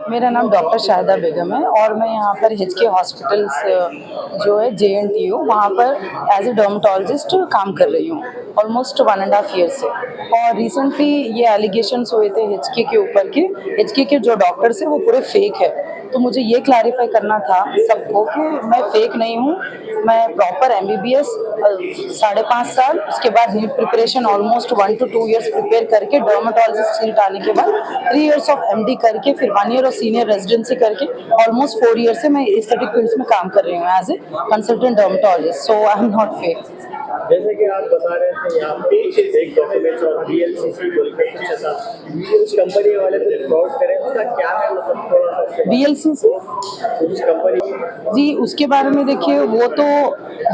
मेरा नाम डॉक्टर शाहिदा बेगम है और मैं यहाँ पर एचके हॉस्पिटल्स जो है JNTU वहाँ पर एज ए डर्मेटोलॉजिस्ट काम कर रही हूँ ऑलमोस्ट 1.5 ईयर से। और रिसेंटली ये एलिगेशंस हुए थे एचके के ऊपर कि एचके के जो डॉक्टर्स हैं वो पूरे फेक है। तो मुझे ये क्लैरिफाई करना था सबको कि मैं फेक नहीं हूँ, मैं प्रॉपर MBBS 5.5 साल, उसके बाद NEET preparation almost 1 to 2 years prepare करके डर्मेटोलॉजिस्ट सीट आने के बाद 3 ईयर्स ऑफ MD करके फिर 1 ईयर ऑफ सीनियर रेजिडेंसी करके ऑलमोस्ट 4 ईयर से मैं एस्थेटिक फील्ड्स में काम कर रही हूँ as a consultant dermatologist. So I am not fake. जैसे कि आप बता रहे थे यहाँ पे एक डॉक्यूमेंट्स और BLCC बोल के कुछ ऐसा उस कंपनी वाले कुछ फ्रॉड करें, उसका क्या है मतलब थोड़ा सा BLCC उस कंपनी जी, उसके बारे में देखिए वो तो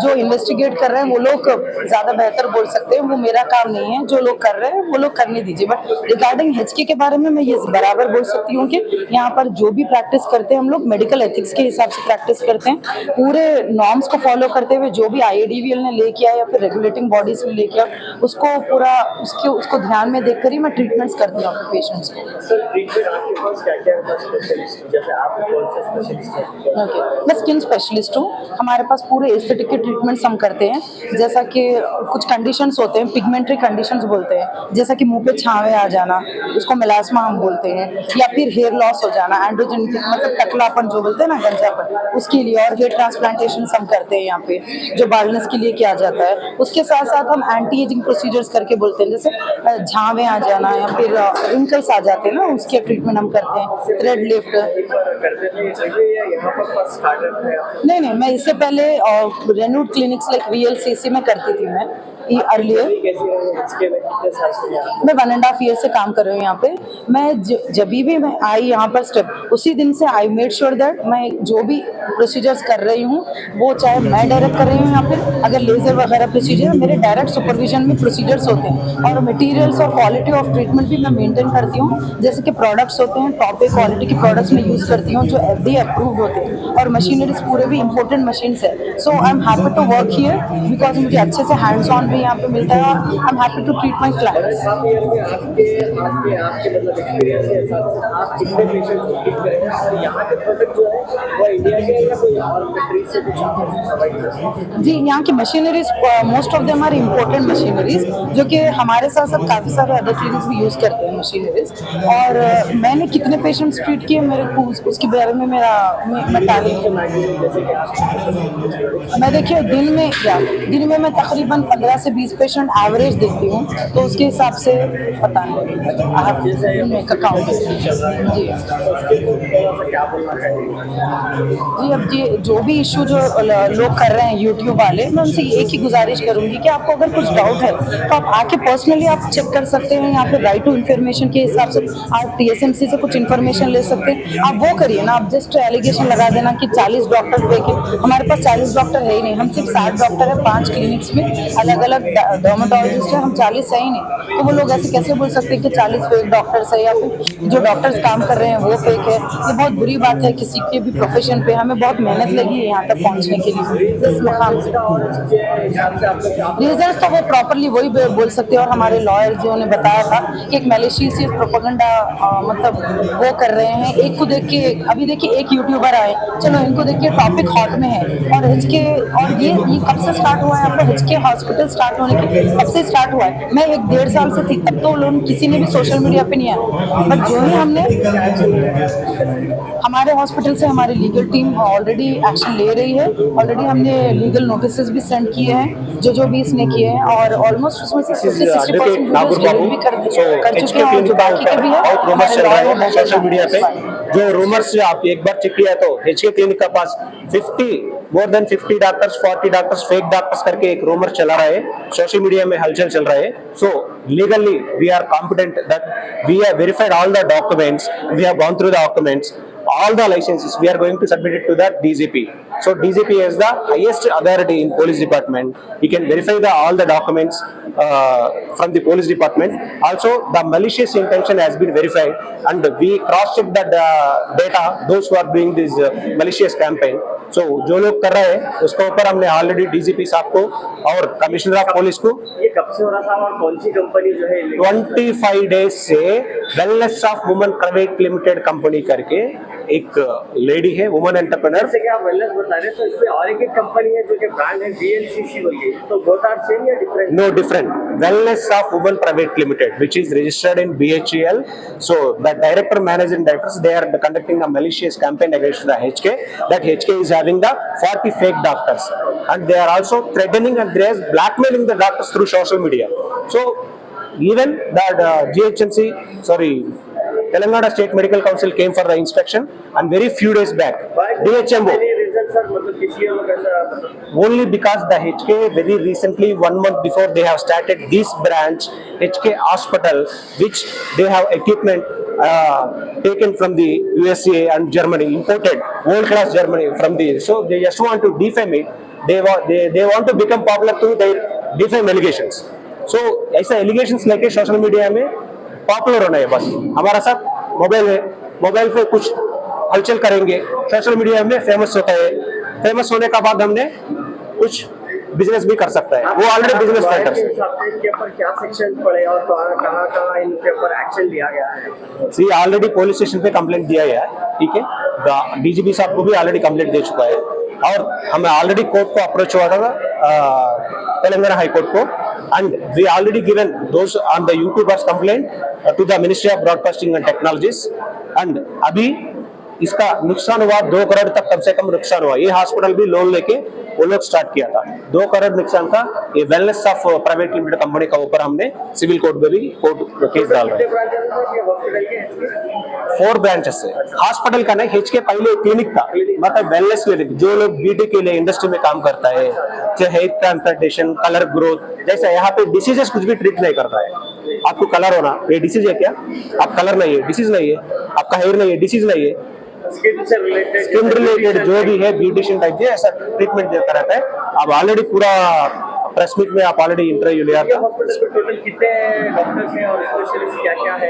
जो इन्वेस्टिगेट कर रहे हैं वो लोग ज़्यादा बेहतर बोल सकते हैं, वो मेरा काम नहीं है। जो लोग कर रहे हैं वो लोग करने दीजिए। बट रिगार्डिंग HK के बारे में मैं ये बराबर बोल सकती हूँ कि यहाँ पर जो भी प्रैक्टिस करते हैं हम लोग मेडिकल एथिक्स के हिसाब से प्रैक्टिस करते हैं, पूरे नॉर्म्स को फॉलो करते हुए जो भी IADVL ने ले किया या फिर रेगुलेटिंग बॉडीज ने ले किया उसको पूरा उसको ध्यान में देखकर ही मैं ट्रीटमेंट्स करती हूँ अपने पेशेंट्स को। सर ट्रीटमेंट आपके पास क्या क्या है स्पेशलिस्ट, जैसे आप कौन से स्पेशलिस्ट हैं? ओके, मैं स्किन स्पेशलिस्ट हूँ। हमारे पास पूरे एस्थेटिक के ट्रीटमेंट्स हम करते हैं, जैसा कि कुछ कंडीशंस होते हैं, पिगमेंटरी कंडीशंस बोलते हैं, जैसा कि मुंह पे छावे आ जाना, उसको मेलास्मा हम बोलते हैं, या फिर हेयर लॉस हो जाना, एंड्रोजन मतलब टकलापन जो बोलते हैं ना, गंजापन, उसके लिए। और हेयर ट्रांसप्लांटेशन हम करते हैं यहाँ पे, जो बाल्डनेस के लिए किया जाता है। उसके साथ साथ हम एंटी एजिंग प्रोसीजर्स करके बोलते हैं, जैसे झावे आ जाना या फिर रिंकल्स आ जाते हैं ना, उसके ट्रीटमेंट हम करते हैं। थ्रेड लिफ्ट करते थे या यहाँ पर फर्स्ट स्टार्टअप है? नहीं, मैं इससे पहले रेन्यूड क्लिनिक्स लाइक VLCC में करती थी मैं अर्लियर। मैं 1.5 ईयर से काम कर रही हूँ यहाँ पे। मैं जब भी मैं आई यहाँ पर स्टेप, उसी दिन से आई मेड श्योर दैट मैं जो भी प्रोसीजर्स कर रही हूँ वो चाहे मैं डायरेक्ट कर रही हूँ यहाँ पे, अगर लेजर वगैरह प्रोसीजर मेरे डायरेक्ट सुपरविजन में प्रोसीजर्स होते हैं, और मटेरियल्स और क्वालिटी ऑफ ट्रीटमेंट भी मैं मेंटेन करती हूँ। जैसे कि प्रोडक्ट्स होते हैं, टॉप ए क्वालिटी के प्रोडक्ट्स में यूज़ करती हूँ जो FDA अप्रूव्ड होते हैं, और मशीनरीज पूरे भी इंपोर्टेंट मशीन्स है। So I am happy to work here because मुझे अच्छे से हैंड्स ऑन भी यहाँ पे मिलता है, और I am happy to treat my clients. आपके मतलब एक्सपीरियंस के साथ आप कितने पेशेंट को ट्रीट करेंगे और यहाँ के प्रोडक्ट जो है वो इंडिया के या कोई और कंट्री से कुछ प्रोवाइड करते हैं? जी, यहाँ की machineries most of them are important machineries, जो कि हमारे साथ साथ काफ़ी सारे अदर क्लिनिक्स भी यूज़ करते हैं मशीनरीज। और मैंने कितने पेशेंट्स ट्रीट किए मेरे को उसके बारे में मैं तारीफ, मैं देखिए दिन में मैं तकरीबन 15 से 20 पेशेंट एवरेज देखती हूँ, तो उसके हिसाब से पता नहीं अकाउंट। जी जी, अब जी जो भी इशू जो लोग कर रहे हैं यूट्यूब वाले, मैं उनसे एक ही गुजारिश करूंगी कि आपको अगर कुछ डाउट है तो आप आके पर्सनली आप चेक कर सकते हैं। यहाँ पे राइट टू इन्फॉर्मेशन के हिसाब से आप TSMC से कुछ इन्फॉर्मेशन ले सकते हैं, आप वो करिए ना। आप जस्ट एलिगेशन लगा देना कि 40 डॉक्टर फेक है, हमारे पास 40 डॉक्टर है ही नहीं, हम सिर्फ 60 डॉक्टर है 5 क्लिनिक्स में, अलग अलग डर्मेटोलॉजिस्ट है, हम 40 है ही नहीं। तो वो लोग ऐसे कैसे बोल सकते हैं कि 40 फेक डॉक्टर्स है, या फिर जो डॉक्टर्स काम कर रहे हैं वो फेक है। ये बहुत बुरी बात है किसी के भी प्रोफेशन पे। हमें बहुत मेहनत लगी है यहाँ तक पहुँचने के लिए इस मुकाम से। रीजंस तो वो प्रॉपरली वही बोल सकते हैं, और हमारे लॉयर जो ने बताया था कि एक मैलिशियस प्रोपेगेंडा मतलब वो कर रहे हैं। एक को देख के, अभी देखिए एक यूट्यूबर आए, चलो इनको देखिए टॉपिक हॉट में है, और HK, और ये कब से स्टार्ट हुआ है आपका HK हॉस्पिटल स्टार्ट होने के कब से स्टार्ट हुआ है? मैं 1-1.5 साल से थी, तब तो लोग किसी ने भी सोशल मीडिया पे नहीं आया। बट जो ही हमने हमारे हॉस्पिटल से हमारी लीगल टीम ऑलरेडी एक्शन ले रही है। ऑलरेडी हमने लीगल नोटिसेस भी सेंड किए हैं जो भी इसने किए हैं, और ऑलमोस्ट उसमें से 50-60% भी कर चुके हैं, और जो बाकी के भी है सोशल मीडिया पे जो रूमर्स आप एक बार चेक किया तो HK क्लिनिक का पास more than 50 doctors 40 doctors fake doctors करके एक रूमर चला रहा है, सोशल मीडिया में हलचल चल रहा है। So legally we are competent that we have verified all the documents, we have gone through the documents, all the licenses we are going to submit it to the DGP. So DGP is the highest authority in police department. He can verify all the documents from the police department. Also, the malicious intention has been verified, and we cross-checked that data. Those who are doing this malicious campaign. So, जो लोग कर रहे हैं उसके ऊपर हमने already DGP साहब को और कमिश्नर ऑफ पुलिस को ये कब से हो रहा था और कौन सी कंपनी जो है 25 डेज से wellness of woman private limited company करके एक लेडी है वुमन एंटरप्रेन्योर. जैसे कि आप वेलनेस बता रहे हैं तो इसमें और एक कंपनी है जो कि ब्रांड है VLCC बोल के, तो बोथ आर सेम या different? No, different. Wellness of Women Private Limited, which is registered in BHEL. So the director, managing directors, they are conducting a malicious campaign against the HK. That HK is having the 40 fake doctors, and they are also threatening and they are blackmailing the doctors through social media. So even that GHMC, sorry, Telangana State Medical Council came for the inspection, and very few days back, DHMO. Any reason sir, मतलब किसी और कैसा? Only because the HK very recently 1 month before they have started this branch HK hospital, which they have equipment taken from the USA and Germany, imported world class Germany from the, so they just want to defame it. They want to become popular through their defame allegations. So ऐसा allegations लेके social media में popular होना है बस. हमारा साथ mobile है, mobile पे कुछ हलचल करेंगे, सोशल मीडिया में फेमस होता है, फेमस होने का बाद हमने कुछ बिजनेस भी कर सकता है. वो ऑलरेडी बिजनेस फाइटर्स है. इनके ऊपर क्या सेक्शन पड़े और कहाँ इनके ऊपर एक्शन लिया गया है? सी ऑलरेडी पुलिस स्टेशन पे कंप्लेंट दिया गया है, ठीक है. डीजीपी साहब को भी ऑलरेडी कंप्लेंट दे चुका है, और हमें ऑलरेडी कोर्ट को अप्रोच हुआ था तेलंगाना हाई कोर्ट को, and we already given those on the YouTubers complaint to the Ministry of Broadcasting and Technologies, and अभी इसका नुकसान हुआ 2 करोड़ तक कम से कम नुकसान हुआ. ये हॉस्पिटल भी लोन लेके वो लोग स्टार्ट किया था. 2 करोड़ नुकसान का ये wellness of private limited company का ऊपर हमने सिविल कोर्ट में भी कोर्ट केस डाल रहे हैं. 4 ब्रांचेस है हॉस्पिटल का. नहीं, HK पहले क्लिनिक था, मतलब वेलनेस क्लिनिक. जो लोग ब्यूटी के लिए इंडस्ट्री में काम करता है, चाहे हेयर ट्रांसप्लांटेशन, कलर ग्रोथ, जैसा यहाँ पे डिसीजेस कुछ भी ट्रीट नहीं करता है. आपको कलर होना, ये डिसीज है क्या? आप कलर नहीं है, डिसीज नहीं है. आपका हेयर नहीं है, डिसीज नहीं है. स्किन रिलेटेड जो भी है ब्यूटिशियन टाइप है, ऐसा ट्रीटमेंट देता रहता है. अब ऑलरेडी पूरा प्रेस मीट में आप ऑलरेडी इंटरव्यू लिया था. टोटल कितने डॉक्टर्स हैं और स्पेशलिस्ट क्या-क्या है?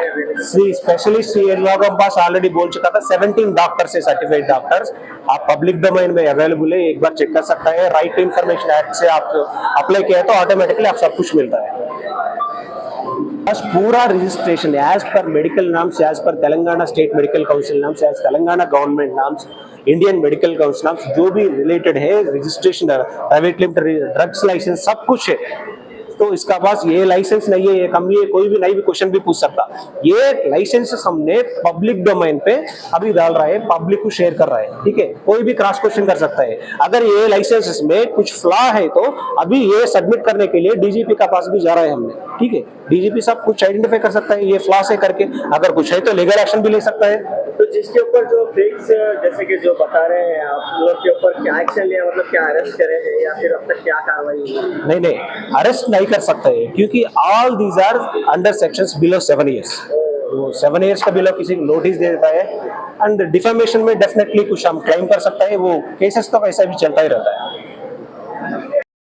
सी स्पेशलिस्ट ये लोग हम पास ऑलरेडी बोल चुका था. 17 डॉक्टर्स है, सर्टिफाइड डॉक्टर्स. आप पब्लिक डोमेन में अवेलेबल है, एक बार चेक कर सकता है. राइट टू इन्फॉर्मेशन एक्ट से आप अप्लाई किया तो ऑटोमेटिकली आप सब कुछ मिलता है. बस पूरा registration as per medical norms, as per Telangana state medical council norms, as Telangana government norms, Indian medical council norms, जो भी रिलेटेड है registration, private limited, drugs licence, सब कुछ है. तो इसका पास ये लाइसेंस नहीं है, ये कंपनी है, कोई भी नहीं भी क्वेश्चन भी पूछ सकता. ये लाइसेंस हमने पब्लिक डोमेन पे अभी डाल रहा है, पब्लिक को शेयर कर रहा है, ठीक है. कोई भी क्रॉस क्वेश्चन कर सकता है. अगर ये लाइसेंस में कुछ फ्लॉ है तो अभी ये सबमिट करने के लिए डीजीपी का पास भी जा रहा है हमने, ठीक है. डीजीपी साहब कुछ आइडेंटिफाई कर सकता है ये फ्लॉ से करके, अगर कुछ है तो लीगल एक्शन भी ले सकता है. तो जिसके ऊपर जो फेक्स जैसे कि जो बता रहे हैं आप लोग के ऊपर क्या एक्शन लिया, मतलब क्या अरेस्ट करे हैं या फिर अब तक क्या कार्रवाई हुई? नहीं, अरेस्ट नहीं कर सकते हैं क्योंकि all these are under sections below 7 years. तो 7 इयर्स का बिलो किसी को नोटिस दे देता है, एंड डिफेमेशन में डेफिनेटली कुछ हम क्लेम कर सकता है. वो केसेस तो वैसा भी चलता ही रहता है.